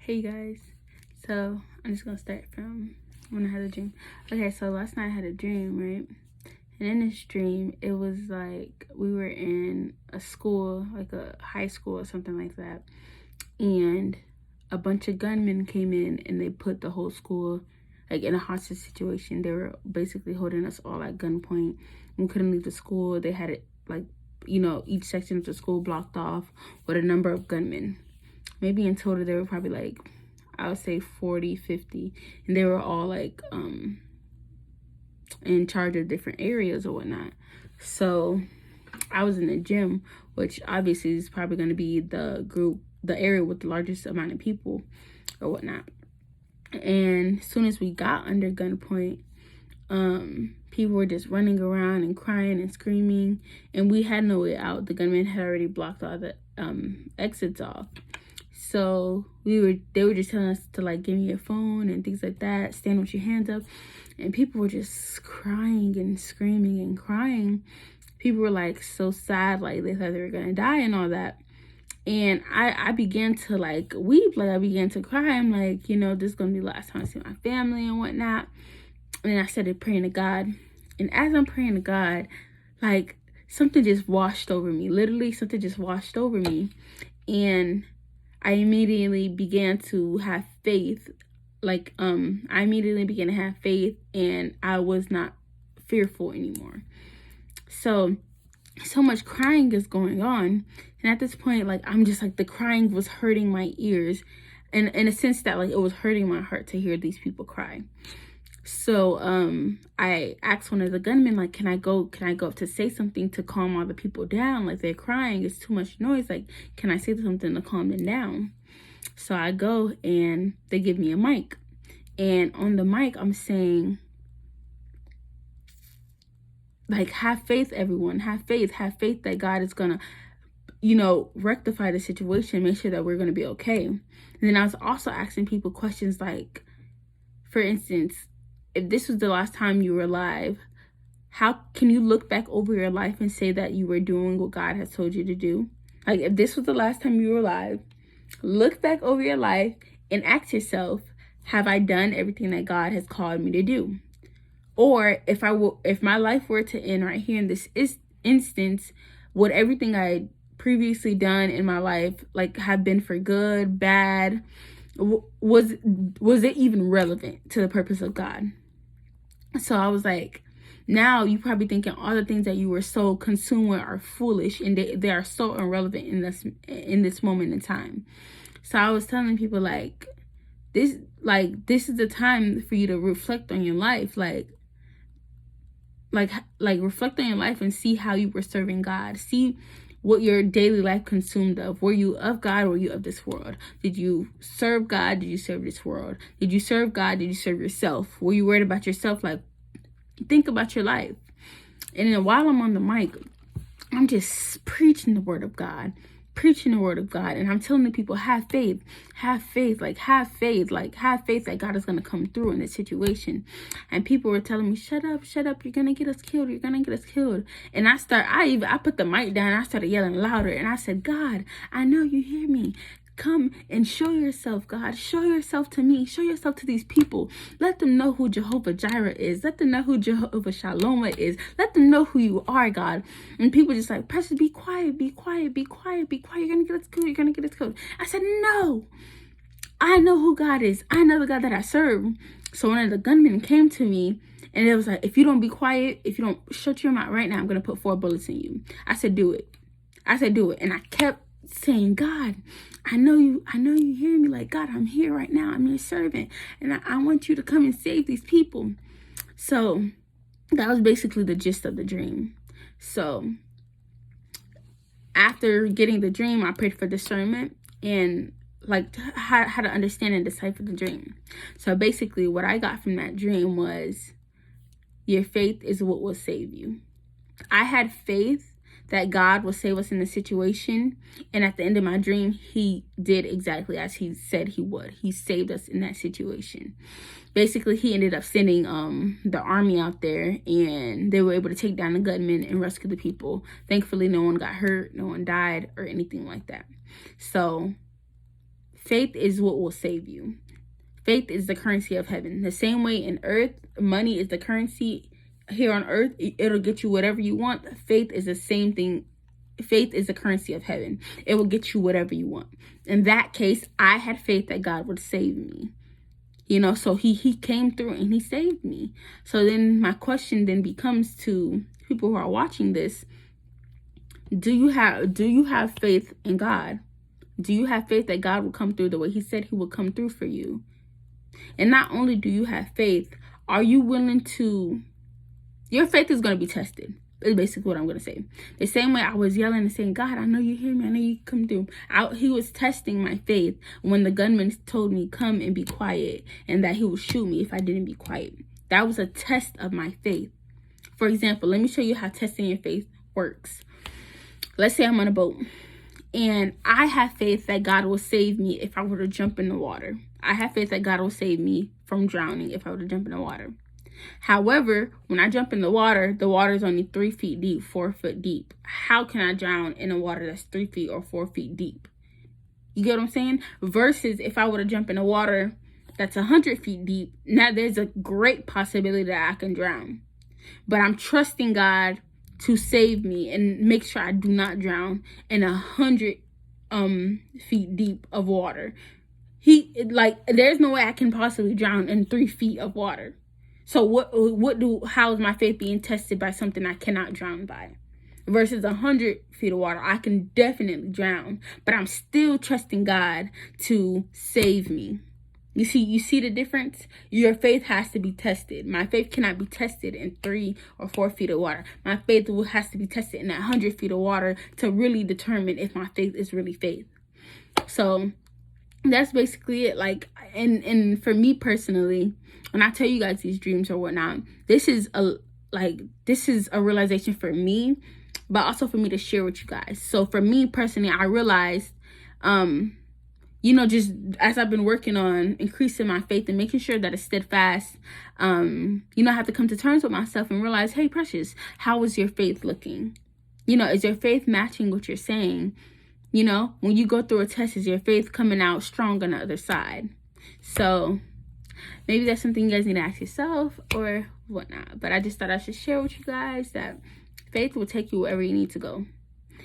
Hey guys, so I'm just gonna start from when I had a dream. Okay, so last night I had a dream, right? And in this dream, it was like we were in a school, like a high school or something like that, and a bunch of gunmen came in and they put the whole school like in a hostage situation. They were basically holding us all at gunpoint. We couldn't leave the school. They had it like, each section of the school blocked off with a number of gunmen. Maybe in total there were probably like, I would say 40, 50, and they were all like in charge of different areas or whatnot. So I was in the gym, which obviously is probably going to be the area with the largest amount of people or whatnot. And as soon as we got under gunpoint, people were just running around and crying and screaming, and we had no way out. The gunman had already blocked all the exits off. So they were just telling us to like give me your phone and things like that, stand with your hands up. And people were just crying and screaming and crying. People were like so sad, like they thought they were gonna die and all that. And I began to like weep, like I began to cry. I'm like, this is gonna be the last time I see my family and whatnot. And then I started praying to God. And as I'm praying to God, like something just washed over me. Literally something just washed over me. And I immediately began to have faith. I immediately began to have faith, and I was not fearful anymore. So much crying is going on. And at this point, like, I'm just like, the crying was hurting my ears. And in a sense that like it was hurting my heart to hear these people cry. So I asked one of the gunmen, like, can I go up to say something to calm all the people down? Like, they're crying, it's too much noise. Like, can I say something to calm them down? So I go and they give me a mic. And on the mic, I'm saying, like, have faith, everyone. Have faith that God is gonna, rectify the situation, make sure that we're gonna be okay. And then I was also asking people questions like, for instance, if this was the last time you were alive, how can you look back over your life and say that you were doing what God has told you to do? Like, if this was the last time you were alive, look back over your life and ask yourself, have I done everything that God has called me to do? Or if my life were to end right here in this instance, would everything I had previously done in my life like have been for good, bad? Was it even relevant to the purpose of God? So I was like, now you probably thinking all the things that you were so consumed with are foolish, and they are so irrelevant in this moment in time. So I was telling people like this is the time for you to reflect on your life, like reflect on your life and see how you were serving God. See what your daily life consumed of. Were you of God or were you of this world? Did you serve God? Did you serve this world? Did you serve God? Did you serve yourself? Were you worried about yourself? Like, think about your life. And then while I'm on the mic, I'm just preaching the word of God. And I'm telling the people, have faith, have faith that God is going to come through in this situation. And people were telling me, shut up, you're going to get us killed, And I put the mic down, and I started yelling louder, and I said, God, I know you hear me. Come and show yourself, God. Show yourself to me. Show yourself to these people. Let them know who Jehovah Jireh is. Let them know who Jehovah Shalom is. Let them know who you are, God. And people just like, Precious, be quiet. You're going to get us killed. I said, no. I know who God is. I know the God that I serve. So one of the gunmen came to me, and it was like, if you don't be quiet, if you don't shut your mouth right now, I'm going to put 4 bullets in you. I said, do it. And I kept saying, God, I know you hear me. Like, God, I'm here right now. I'm your servant, and I want you to come and save these people. So that was basically the gist of the dream. So after getting the dream, I prayed for discernment and like how to understand and decipher the dream. So basically what I got from that dream was, your faith is what will save you. I had faith that God will save us in the situation. And at the end of my dream, he did exactly as he said he would. He saved us in that situation. Basically, he ended up sending the army out there, and they were able to take down the gunmen and rescue the people. Thankfully, no one got hurt, no one died, or anything like that. So faith is what will save you. Faith is the currency of heaven. The same way in earth, money is the currency here on earth. It'll get you whatever you want. Faith is the same thing. Faith is the currency of heaven. It will get you whatever you want. In that case, I had faith that God would save me. So he came through and he saved me. So then my question then becomes to people who are watching this: do you have faith in God? Do you have faith that God will come through the way he said he will come through for you? And not only do you have faith, are you willing to... Your faith is going to be tested. Is basically what I'm going to say. The same way I was yelling and saying, God, I know you hear me. I know you come through. He was testing my faith when the gunman told me, come and be quiet, and that he would shoot me if I didn't be quiet. That was a test of my faith. For example, let me show you how testing your faith works. Let's say I'm on a boat, and I have faith that God will save me if I were to jump in the water. I have faith that God will save me from drowning if I were to jump in the water. However, when I jump in the water is only 3 feet deep, 4 foot deep. How can I drown in a water that's 3 feet or 4 feet deep? You get what I'm saying? Versus if I were to jump in a water that's 100 feet deep, now there's a great possibility that I can drown. But I'm trusting God to save me and make sure I do not drown in 100 feet deep of water. There's no way I can possibly drown in 3 feet of water. So how is my faith being tested by something I cannot drown by? Versus 100 feet of water, I can definitely drown, but I'm still trusting God to save me. You see the difference? Your faith has to be tested. My faith cannot be tested in 3 or 4 feet of water. My faith has to be tested in 100 feet of water to really determine if my faith is really faith. So that's basically it. And for me personally, when I tell you guys these dreams or whatnot, this is a realization for me, but also for me to share with you guys. So for me personally, I realized, just as I've been working on increasing my faith and making sure that it's steadfast, I have to come to terms with myself and realize, hey, Precious, how is your faith looking? Is your faith matching what you're saying? When you go through a test, is your faith coming out strong on the other side? So maybe that's something you guys need to ask yourself or whatnot. But I just thought I should share with you guys that faith will take you wherever you need to go.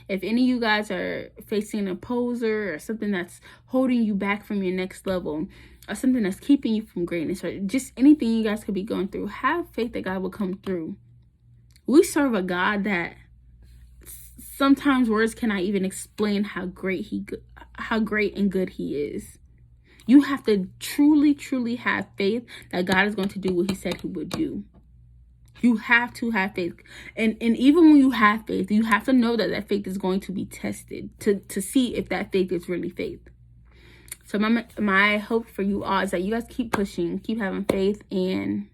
If any of you guys are facing an opposer or something that's holding you back from your next level, or something that's keeping you from greatness, or just anything you guys could be going through, have faith that God will come through. We serve a God that sometimes words cannot even explain how great and good he is. You have to truly, truly have faith that God is going to do what he said he would do. You have to have faith. And even when you have faith, you have to know that faith is going to be tested to see if that faith is really faith. So my hope for you all is that you guys keep pushing, keep having faith, and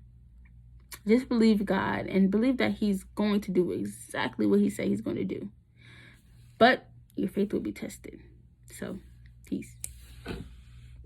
just believe God and believe that he's going to do exactly what he said he's going to do. But your faith will be tested. So, peace.